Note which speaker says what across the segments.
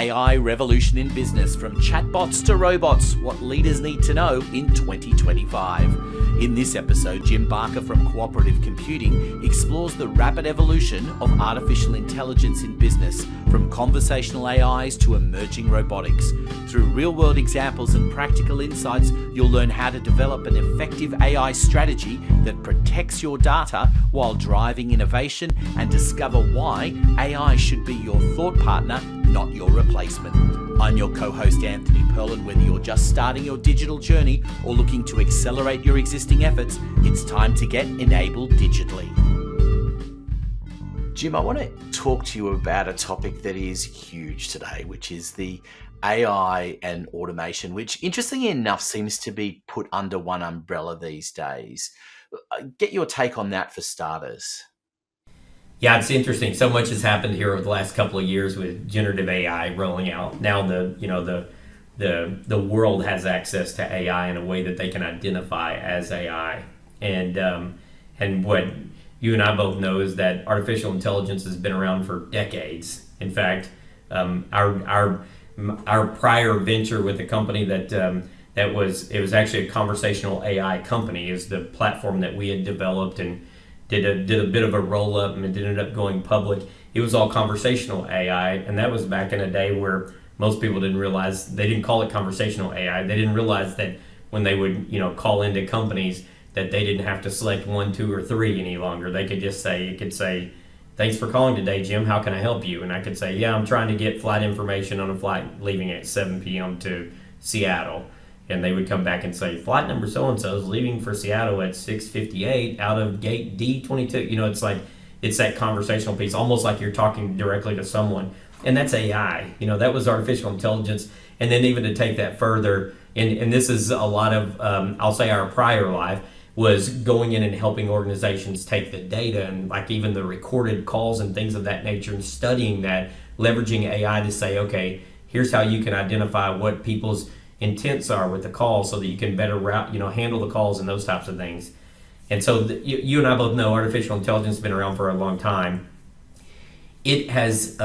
Speaker 1: AI revolution in business, from chatbots to robots, what leaders need to know in 2025. In this episode, Jim Barker from Cooperative Computing explores the rapid evolution of artificial intelligence in business, from conversational AIs to emerging robotics. Through real-world examples and practical insights, you'll learn how to develop an effective AI strategy that protects your data while driving innovation, and discover why AI should be your thought partner, not your replacement. I'm your co-host Anthony Pearl, and whether you're just starting your digital journey or looking to accelerate your existing efforts, it's time to get enabled digitally. Jim, I want to talk to you about a topic that is huge today, which is the AI and automation, which interestingly enough seems to be put under one umbrella these days. Get your take on that for starters.
Speaker 2: Yeah, it's interesting. So much has happened here over the last couple of years with generative AI rolling out. Now the world has access to AI in a way that they can identify as AI. And what you and I both know is that artificial intelligence has been around for decades. In fact, our prior venture with the company it was actually a conversational AI company, is the platform that we had developed and did a bit of a roll up, and it ended up going public. It was all conversational AI, and that was back in a day where most people didn't realize, they didn't call it conversational AI. They didn't realize that when they would call into companies, that they didn't have to select 1, 2, or 3 any longer. They could just say, it could say, "Thanks for calling today, Jim. How can I help you?" And I could say, "Yeah, I'm trying to get flight information on a flight leaving at 7 p.m. to Seattle." And they would come back and say, "Flight number so-and-so is leaving for Seattle at 6:58 out of gate D22. It's that conversational piece, almost like you're talking directly to someone. And that's AI. That was artificial intelligence. And then even to take that further, and this is a lot of, I'll say our prior life, was going in and helping organizations take the data and like even the recorded calls and things of that nature, and studying that, leveraging AI to say, okay, here's how you can identify what people's intents are with the call so that you can better route, handle the calls and those types of things. And so you and I both know artificial intelligence has been around for a long time. It has,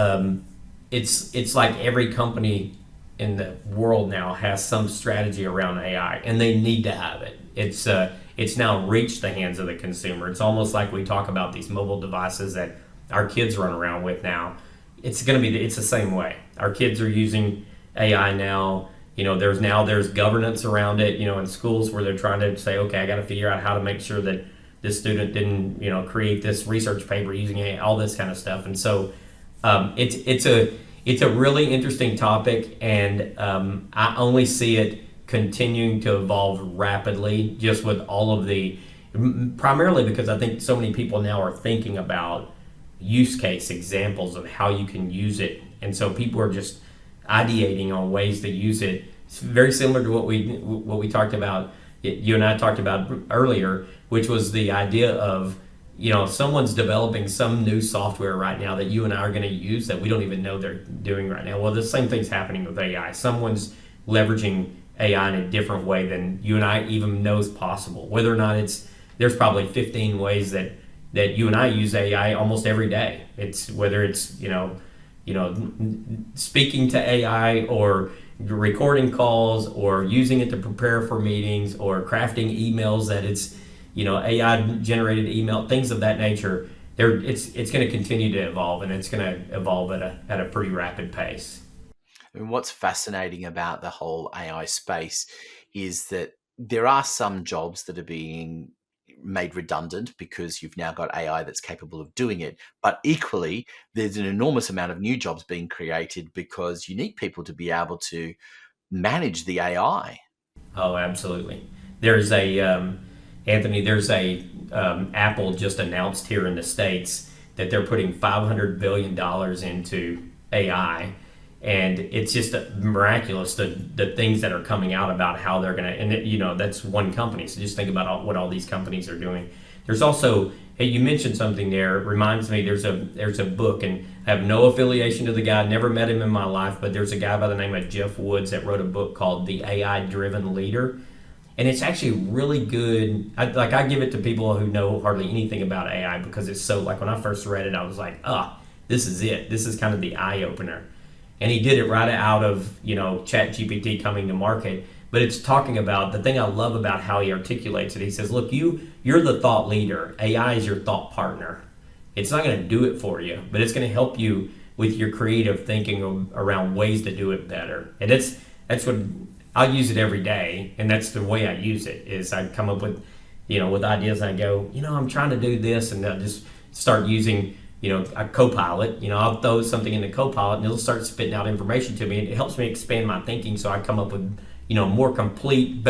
Speaker 2: it's like every company in the world now has some strategy around AI, and they need to have it. It's now reached the hands of the consumer. It's almost like we talk about these mobile devices that our kids run around with now. It's the same way. Our kids are using AI now. There's governance around it, in schools where they're trying to say, okay, I got to figure out how to make sure that this student didn't, create this research paper using AI, all this kind of stuff. And so it's a really interesting topic, and I only see it continuing to evolve rapidly, just with all of primarily because I think so many people now are thinking about use case examples of how you can use it. And so people are just ideating on ways to use it. It's very similar to what we talked about, you and I talked about earlier, which was the idea of, someone's developing some new software right now that you and I are going to use that we don't even know they're doing right now. Well, the same thing's happening with AI. Someone's leveraging AI in a different way than you and I even know is possible. Whether or not there's probably 15 ways that you and I use AI almost every day. It's whether it's, speaking to AI, or recording calls, or using it to prepare for meetings, or crafting emails that it's, AI generated email, things of that nature. It's going to continue to evolve, and it's going to evolve at a pretty rapid pace.
Speaker 1: And what's fascinating about the whole AI space is that there are some jobs that are being made redundant because you've now got AI that's capable of doing it. But equally, there's an enormous amount of new jobs being created because you need people to be able to manage the AI.
Speaker 2: Oh, absolutely. There's Anthony, Apple just announced here in the States that they're putting $500 billion into AI. And it's just miraculous, the things that are coming out about how they're going to, and that's one company. So just think about what all these companies are doing. There's also, hey, you mentioned something there. It reminds me, there's a book, and I have no affiliation to the guy, never met him in my life, but there's a guy by the name of Jeff Woods that wrote a book called The AI Driven Leader. And it's actually really good. I give it to people who know hardly anything about AI, because it's so, like when I first read it, I was like, this is it. This is kind of the eye opener. and he did it right out of ChatGPT coming to market. But it's talking about the thing I love about how he articulates it. He says, look, you're the thought leader. AI is your thought partner. It's not going to do it for you, but it's going to help you with your creative thinking around ways to do it better. And that's what I'll use it every day, and that's the way I use it. Is I come up with with ideas, and I go, I'm trying to do this, and I just start using a Copilot. I'll throw something in the Copilot, and it'll start spitting out information to me, and it helps me expand my thinking, so I come up with more complete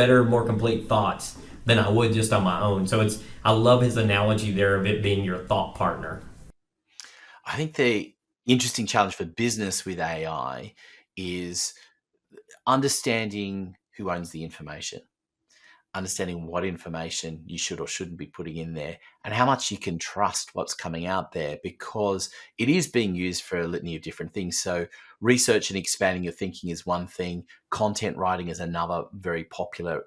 Speaker 2: thoughts than I would just on my own. So I love his analogy there of it being your thought partner.
Speaker 1: I think the interesting challenge for business with AI is understanding who owns the information, understanding what information you should or shouldn't be putting in there, and how much you can trust what's coming out there, because it is being used for a litany of different things. So research and expanding your thinking is one thing. Content writing is another very popular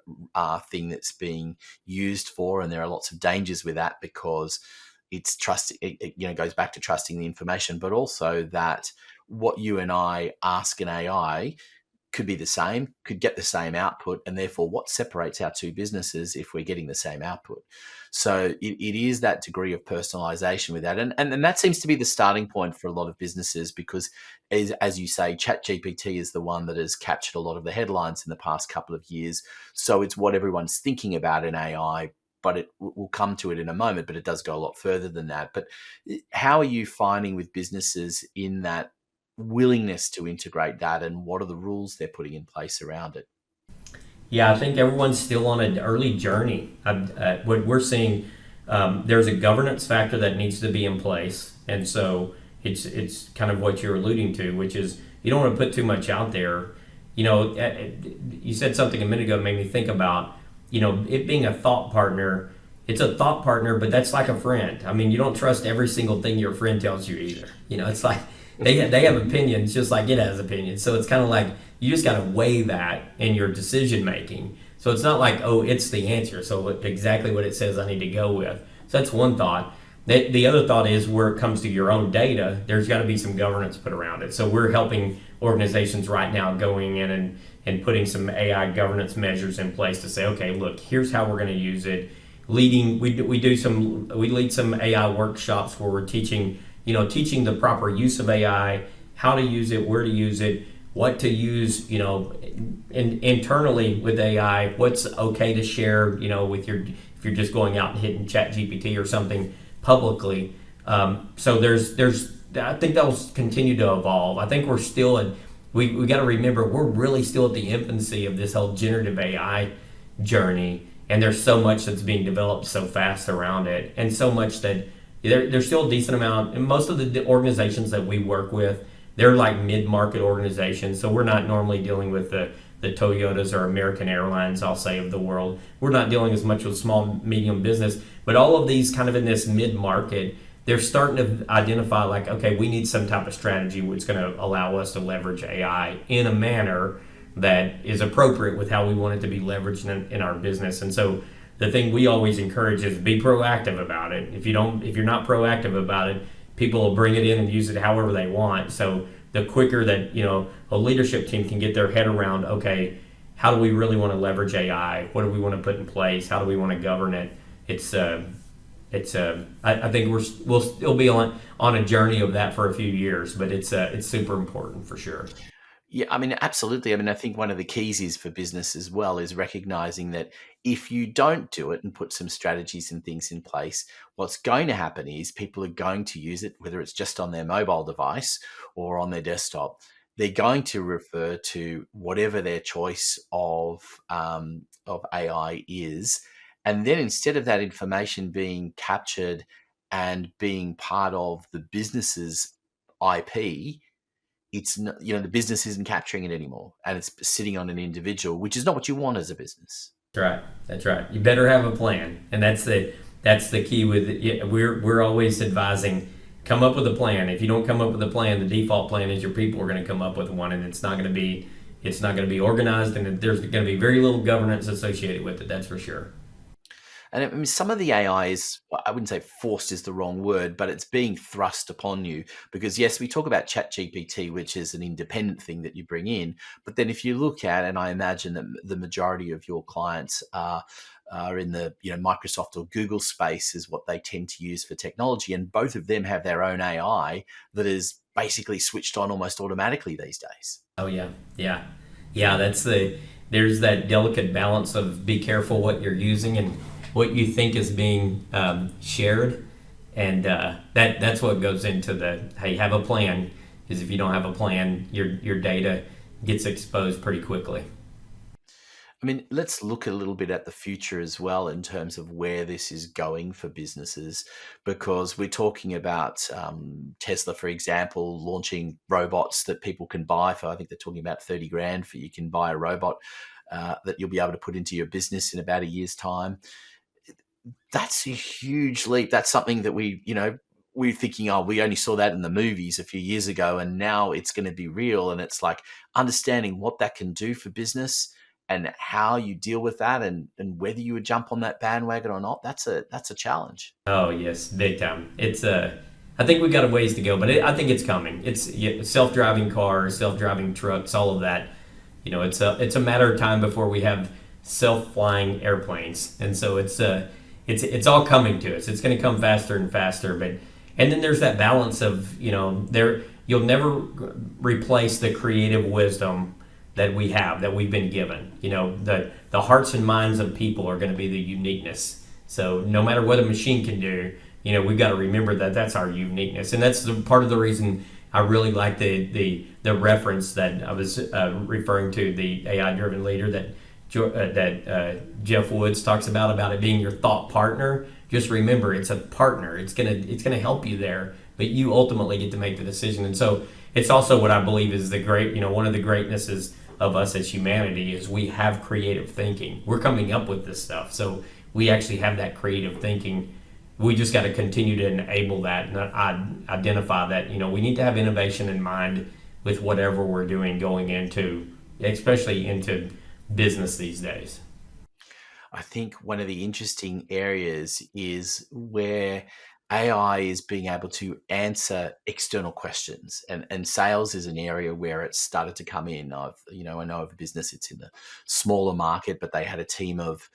Speaker 1: thing that's being used for, and there are lots of dangers with that, because it's trust. It goes back to trusting the information, but also that what you and I ask an AI could be the same, could get the same output, and therefore what separates our two businesses if we're getting the same output. So it is that degree of personalization with that. And that seems to be the starting point for a lot of businesses, because as you say, ChatGPT is the one that has captured a lot of the headlines in the past couple of years. So it's what everyone's thinking about in AI, but we'll come to it in a moment, but it does go a lot further than that. But how are you finding with businesses in that willingness to integrate that, and what are the rules they're putting in place around it?
Speaker 2: Yeah, I think everyone's still on an early journey. What we're seeing, there's a governance factor that needs to be in place, and so it's kind of what you're alluding to, which is you don't want to put too much out there. You said something a minute ago that made me think about it being a thought partner. It's a thought partner, but that's like a friend. I mean, you don't trust every single thing your friend tells you either. It's like they have opinions just like it has opinions. So it's kind of like you just got to weigh that in your decision making. So it's not like, oh, it's the answer, so exactly what it says I need to go with. So that's one thought. The other thought is where it comes to your own data, there's got to be some governance put around it. So we're helping organizations right now going in and putting some AI governance measures in place to say, okay, look, here's how we're going to use it. We lead some AI workshops where we're teaching the proper use of AI, how to use it, where to use it, what to use, internally with AI, what's okay to share, with if you're just going out and hitting ChatGPT or something publicly. So I think that'll continue to evolve. I think we're still we got to remember we're really still at the infancy of this whole generative AI journey, and there's so much that's being developed so fast around it, and so much that there's still a decent amount. And most of the organizations that we work with, they're like mid-market organizations, so we're not normally dealing with the Toyotas or American Airlines, I'll say, of the world. We're not dealing as much with small, medium business, but all of these kind of in this mid-market, they're starting to identify like, okay, we need some type of strategy which is going to allow us to leverage AI in a manner that is appropriate with how we want it to be leveraged in our business. And so the thing we always encourage is be proactive about it. If you're not proactive about it, people will bring it in and use it however they want. So the quicker that a leadership team can get their head around, okay, how do we really want to leverage AI? What do we want to put in place? How do we want to govern it? I think we'll still be on a journey of that for a few years, but it's super important for sure.
Speaker 1: Yeah, I mean, absolutely. I mean, I think one of the keys is for business as well is recognizing that if you don't do it and put some strategies and things in place, what's going to happen is people are going to use it, whether it's just on their mobile device or on their desktop. They're going to refer to whatever their choice of AI is. And then instead of that information being captured and being part of the business's IP, it's not, the business isn't capturing it anymore, and it's sitting on an individual, which is not what you want as a business.
Speaker 2: That's right. You better have a plan, and that's the key with it. Yeah, we're always advising, come up with a plan. If you don't come up with a plan, the default plan is your people are going to come up with one, and it's not going to be organized, and there's going to be very little governance associated with it. That's for sure.
Speaker 1: And I mean, some of the AI is, I wouldn't say forced is the wrong word, but it's being thrust upon you because, yes, we talk about ChatGPT, which is an independent thing that you bring in. But then if you look at, and I imagine that the majority of your clients are in the Microsoft or Google space is what they tend to use for technology. And both of them have their own AI that is basically switched on almost automatically these days.
Speaker 2: Oh yeah, yeah, yeah. There's that delicate balance of be careful what you're using and what you think is being shared, and that's what goes into the hey, have a plan. Because if you don't have a plan, your data gets exposed pretty quickly.
Speaker 1: I mean, let's look a little bit at the future as well in terms of where this is going for businesses, because we're talking about Tesla, for example, launching robots that people can buy for, I think they're talking about 30 grand for you can buy a robot that you'll be able to put into your business in about a year's time. That's a huge leap. That's something that we're thinking, oh, we only saw that in the movies a few years ago, and now it's going to be real. And it's like understanding what that can do for business and how you deal with that, and whether you would jump on that bandwagon or not. That's a challenge.
Speaker 2: Oh yes, big time. I think we've got a ways to go, but I think it's coming. It's self-driving cars, self-driving trucks, all of that. It's a matter of time before we have self-flying airplanes, and so it's all coming to us. It's going to come faster and faster, and then there's that balance of you'll never replace the creative wisdom that we've been given. The hearts and minds of people are going to be the uniqueness. So no matter what a machine can do, we've got to remember that that's our uniqueness, and that's part of the reason I really like the reference that I was referring to, the AI driven leader that Jeff Woods talks about it being your thought partner. Just remember, it's a partner. It's gonna help you there, but you ultimately get to make the decision. And so it's also what I believe is one of the greatnesses of us as humanity is we have creative thinking. We're coming up with this stuff, so we actually have that creative thinking. We just got to continue to enable that and identify that we need to have innovation in mind with whatever we're doing going into, especially into business these days.
Speaker 1: I think one of the interesting areas is where AI is being able to answer external questions, and sales is an area where it's started to come in. I know of a business, it's in the smaller market, but they had a team of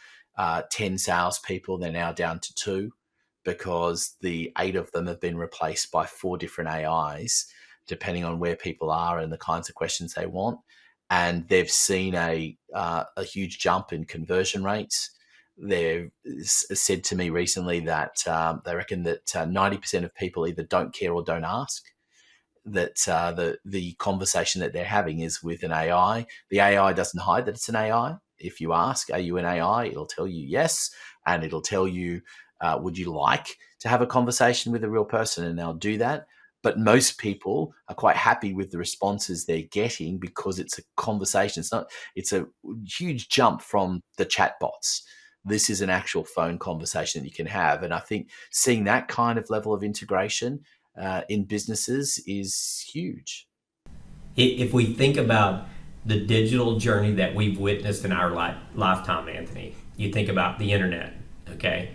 Speaker 1: 10 salespeople. They're now down to 2 because the 8 of them have been replaced by 4 different AIs, depending on where people are and the kinds of questions they want. And they've seen a huge jump in conversion rates. They've said to me recently that they reckon that 90% of people either don't care or don't ask. That the conversation that they're having is with an AI. The AI doesn't hide that it's an AI. If you ask, "Are you an AI?" it'll tell you yes, and it'll tell you, "Would you like to have a conversation with a real person?" And they'll do that. But most people are quite happy with the responses they're getting because it's a conversation. It's a huge jump from the chatbots. This is an actual phone conversation that you can have. And I think seeing that kind of level of integration in businesses is huge.
Speaker 2: If we think about the digital journey that we've witnessed in our lifetime, Anthony, you think about the internet, okay?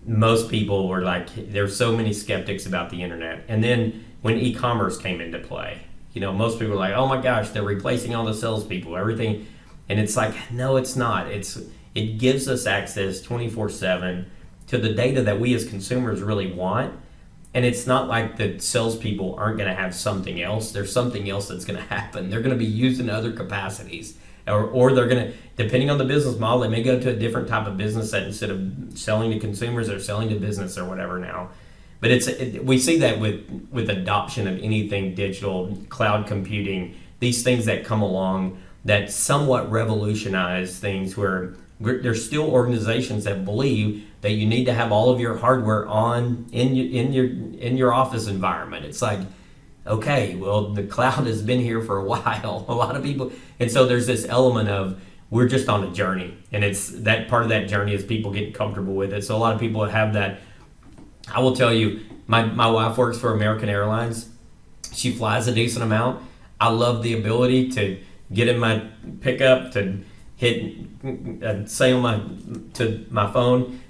Speaker 2: Most people were like, there's so many skeptics about the internet. And then when e-commerce came into play, most people were like, oh my gosh, they're replacing all the salespeople, everything. And it's like, no, it's not. It gives us access 24/7 to the data that we as consumers really want. And it's not like the salespeople aren't going to have something else. There's something else that's going to happen. They're going to be used in other capacities. Or they're going to, depending on the business model, they may go to a different type of business that instead of selling to consumers, they're selling to business or whatever now. But we see that with adoption of anything digital, cloud computing, these things that come along that somewhat revolutionize things where there's still organizations that believe that you need to have all of your hardware on in your office environment. It's like, okay, well, the cloud has been here for a while. A lot of people, and so there's this element of we're just on a journey, and it's that part of that journey is people getting comfortable with it. So a lot of people have that. I will tell you, my wife works for American Airlines. She flies a decent amount. I love the ability to get in my pickup, to hit say on my phone,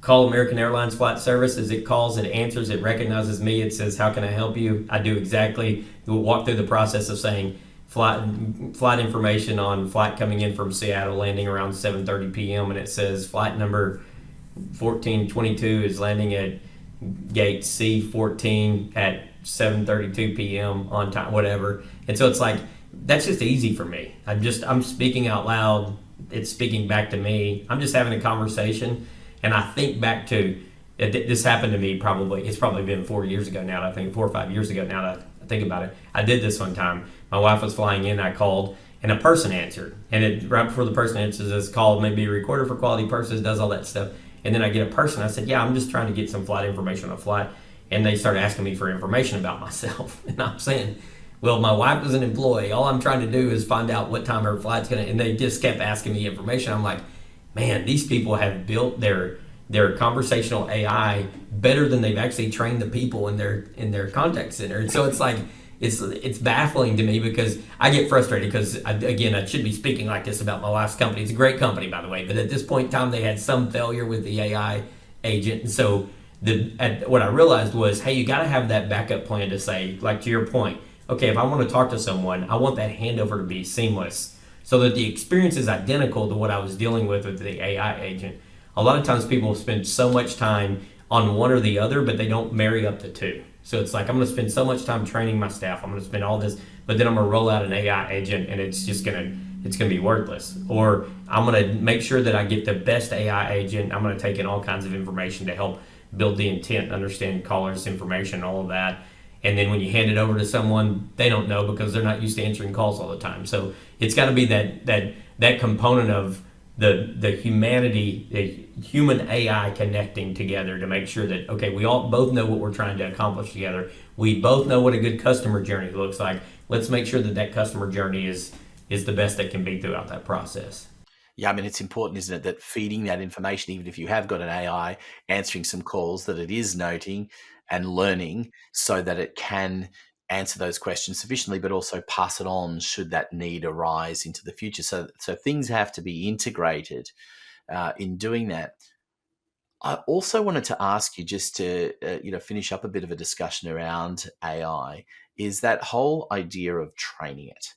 Speaker 2: call American Airlines flight services. It calls, it answers, it recognizes me. It says, how can I help you? I do exactly, we'll walk through the process of saying flight information on flight coming in from Seattle, landing around 7:30 p.m. And it says flight number 1422 is landing at gate C14 at 7:32 p.m. on time, whatever. And so it's like, that's just easy for me. I'm speaking out loud. It's speaking back to me. I'm just having a conversation. And I think back to, this happened to me it's probably been 4 years ago now. I think 4 or 5 years ago now that I think about it. I did this one time. My wife was flying in, I called, and a person answered. And right before the person answers, this call may be recorded for quality purposes, does all that stuff. And then I get a person, I said, yeah, I'm just trying to get some flight information on a flight. And they started asking me for information about myself. And I'm saying, well, my wife is an employee. All I'm trying to do is find out what time her flight's going to, and they just kept asking me information. I'm like, man, these people have built their conversational AI better than they've actually trained the people in their contact center. And so it's like, it's baffling to me because I get frustrated because, I should be speaking like this about my last company. It's a great company, by the way, but at this point in time, they had some failure with the AI agent. And so what I realized was, hey, you got to have that backup plan to say, like to your point, okay, if I want to talk to someone, I want that handover to be seamless so that the experience is identical to what I was dealing with the AI agent. A lot of times people spend so much time on one or the other, but they don't marry up the two. So it's like, I'm going to spend so much time training my staff. I'm going to spend all this, but then I'm going to roll out an AI agent and it's going to be worthless. Or I'm going to make sure that I get the best AI agent. I'm going to take in all kinds of information to help build the intent, understand callers' information, all of that. And then when you hand it over to someone, they don't know because they're not used to answering calls all the time. So it's got to be that component of the humanity, the human AI connecting together to make sure that, okay, we all both know what we're trying to accomplish together. We both know what a good customer journey looks like. Let's make sure that customer journey is the best that can be throughout that process.
Speaker 1: Yeah, I mean, it's important, isn't it, that feeding that information, even if you have got an AI answering some calls, that it is noting and learning so that it can answer those questions sufficiently, but also pass it on should that need arise into the future. So things have to be integrated in doing that. I also wanted to ask you, just to finish up a bit of a discussion around AI, is that whole idea of training it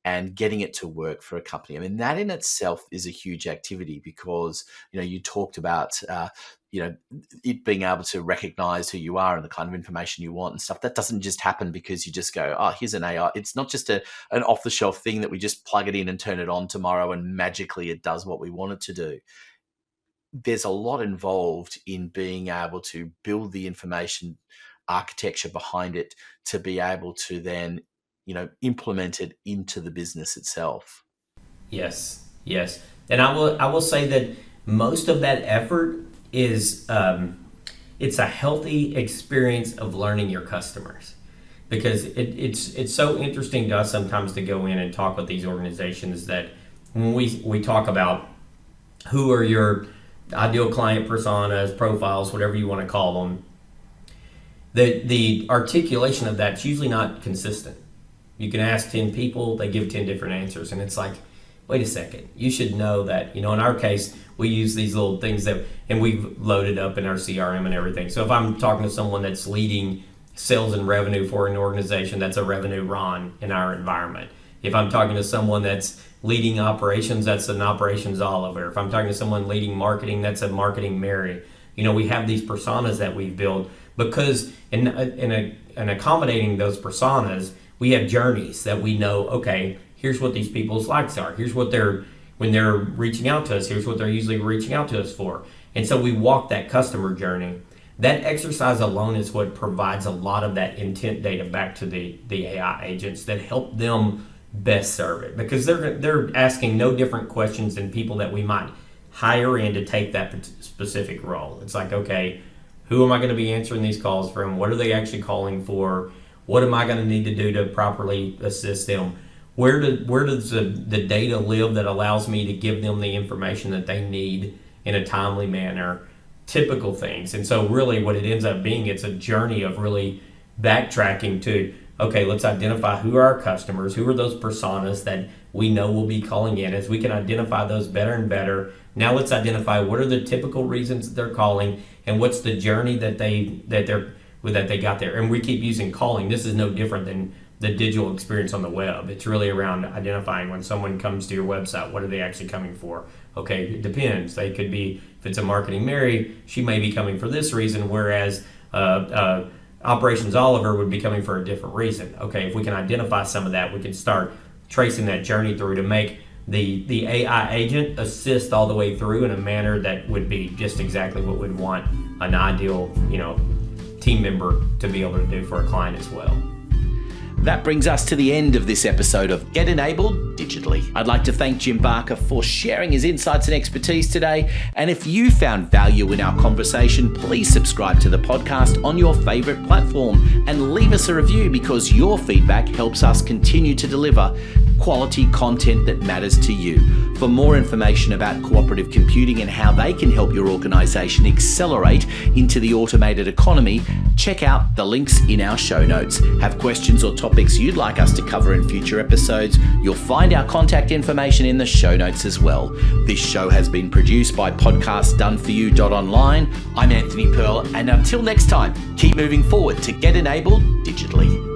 Speaker 1: and getting it to work for a company. I mean, that in itself is a huge activity because, you talked about, it being able to recognize who you are and the kind of information you want and stuff. That doesn't just happen because you just go, oh, here's an AI. It's not just an off the shelf thing that we just plug it in and turn it on tomorrow and magically it does what we want it to do. There's a lot involved in being able to build the information architecture behind it to be able to then implement it into the business itself.
Speaker 2: Yes. And I will say that most of that effort is it's a healthy experience of learning your customers, because it's so interesting to us sometimes to go in and talk with these organizations that when we talk about who are your ideal client personas, profiles, whatever you want to call them, the articulation of that's usually not consistent. You can ask 10 people, they give 10 different answers. And it's like, wait a second, you should know that, in our case, we use these little things and we've loaded up in our CRM and everything. So if I'm talking to someone that's leading sales and revenue for an organization, that's a revenue Ron in our environment. If I'm talking to someone that's leading operations, that's an operations Oliver. If I'm talking to someone leading marketing, that's a marketing Mary. We have these personas that we've built because in accommodating those personas, we have journeys that we know, okay, here's what these people's likes are. Here's what when they're reaching out to us, here's what they're usually reaching out to us for. And so we walk that customer journey. That exercise alone is what provides a lot of that intent data back to the AI agents that help them best serve it, because they're asking no different questions than people that we might hire in to take that specific role. It's like, okay, who am I going to be answering these calls from? What are they actually calling for? What am I going to need to do to properly assist them? Where does the data live that allows me to give them the information that they need in a timely manner? Typical things. And so really what it ends up being, it's a journey of really backtracking to okay, let's identify who are our customers, who are those personas that we know will be calling in. As we can identify those better and better, now let's identify what are the typical reasons that they're calling and what's the journey that they got there. And we keep using calling. This is no different than the digital experience on the web. It's really around identifying when someone comes to your website, what are they actually coming for? Okay, it depends. They could be, if it's a marketing Mary, she may be coming for this reason, whereas Operations Oliver would be coming for a different reason. Okay, if we can identify some of that, we can start tracing that journey through to make the AI agent assist all the way through in a manner that would be just exactly what we'd want an ideal, team member to be able to do for a client as well.
Speaker 1: That brings us to the end of this episode of Get Enabled Digitally. I'd like to thank Jim Barker for sharing his insights and expertise today. And if you found value in our conversation, please subscribe to the podcast on your favorite platform and leave us a review, because your feedback helps us continue to deliver quality content that matters to you. For more information about cooperative computing and how they can help your organization accelerate into the automated economy, check out the links in our show notes. Have questions or topics you'd like us to cover in future episodes? You'll find our contact information in the show notes as well. This show has been produced by podcastdoneforyou.online. I'm Anthony Pearl, and until next time, keep moving forward to get enabled digitally.